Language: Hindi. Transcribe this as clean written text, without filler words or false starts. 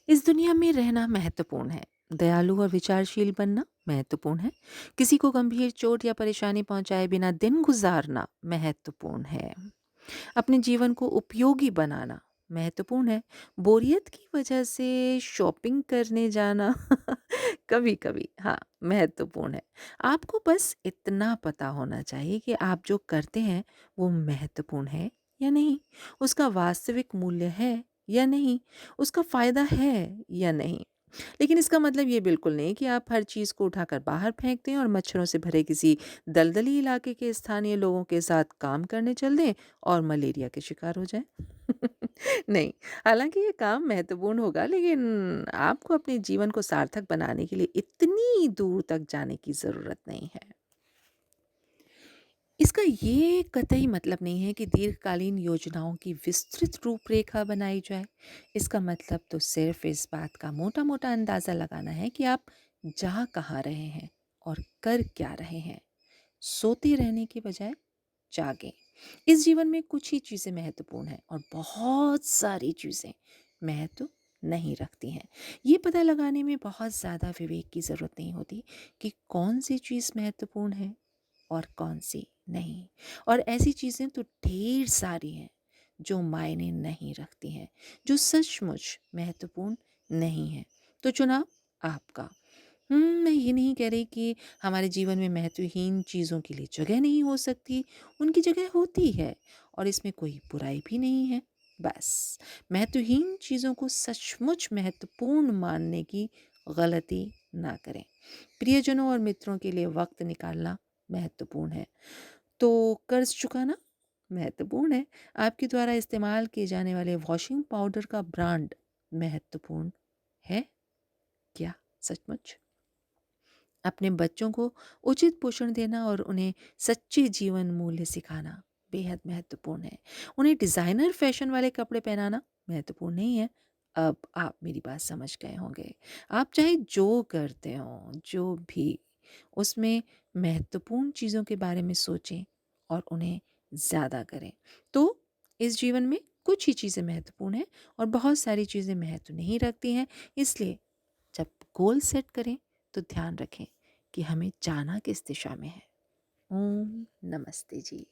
इस दुनिया में रहना महत्वपूर्ण है। दयालु और विचारशील बनना महत्वपूर्ण है। किसी को गंभीर चोट या परेशानी पहुंचाए बिना दिन गुजारना महत्वपूर्ण है। अपने जीवन को उपयोगी बनाना महत्वपूर्ण है। बोरियत की वजह से शॉपिंग करने जाना कभी कभी हाँ महत्वपूर्ण है। आपको बस इतना पता होना चाहिए कि आप जो करते हैं वो महत्वपूर्ण है या नहीं, उसका वास्तविक मूल्य है या नहीं, उसका फायदा है या नहीं। लेकिन इसका मतलब ये बिल्कुल नहीं कि आप हर चीज़ को उठाकर बाहर फेंक दें और मच्छरों से भरे किसी दलदली इलाके के स्थानीय लोगों के साथ काम करने चल दें और मलेरिया के शिकार हो जाएं। नहीं, हालांकि ये काम महत्वपूर्ण होगा, लेकिन आपको अपने जीवन को सार्थक बनाने के लिए इतनी दूर तक जाने की ज़रूरत नहीं है। इसका ये कतई मतलब नहीं है कि दीर्घकालीन योजनाओं की विस्तृत रूपरेखा बनाई जाए। इसका मतलब तो सिर्फ इस बात का मोटा-मोटा अंदाज़ा लगाना है कि आप जा कहाँ रहे हैं और कर क्या रहे हैं। सोते रहने की बजाय जागें। इस जीवन में कुछ ही चीज़ें महत्वपूर्ण हैं और बहुत सारी चीज़ें महत्व नहीं रखती हैं। ये पता लगाने में बहुत ज़्यादा विवेक की ज़रूरत नहीं होती कि कौन सी चीज़ महत्वपूर्ण है और कौन सी नहीं। और ऐसी चीज़ें तो ढेर सारी हैं जो मायने नहीं रखती हैं, जो सचमुच महत्वपूर्ण नहीं है। तो चुनाव आपका। मैं ये नहीं कह रही कि हमारे जीवन में महत्वहीन चीज़ों के लिए जगह नहीं हो सकती, उनकी जगह होती है और इसमें कोई बुराई भी नहीं है। बस महत्वहीन चीज़ों को सचमुच महत्वपूर्ण मानने की गलती ना करें। प्रियजनों और मित्रों के लिए वक्त निकालना महत्वपूर्ण है, तो कर्ज चुकाना महत्वपूर्ण है। आपके द्वारा इस्तेमाल किए जाने वाले वॉशिंग पाउडर का ब्रांड महत्वपूर्ण है क्या सचमुच? अपने बच्चों को उचित पोषण देना और उन्हें सच्चे जीवन मूल्य सिखाना बेहद महत्वपूर्ण है। उन्हें डिज़ाइनर फैशन वाले कपड़े पहनाना महत्वपूर्ण नहीं है। अब आप मेरी बात समझ गए होंगे। आप चाहे जो करते हों, जो भी, उसमें महत्वपूर्ण चीज़ों के बारे में सोचें और उन्हें ज़्यादा करें। तो इस जीवन में कुछ ही चीज़ें महत्वपूर्ण हैं और बहुत सारी चीज़ें महत्व नहीं रखती हैं। इसलिए जब गोल सेट करें तो ध्यान रखें कि हमें जाना किस दिशा में है। ओम नमस्ते जी।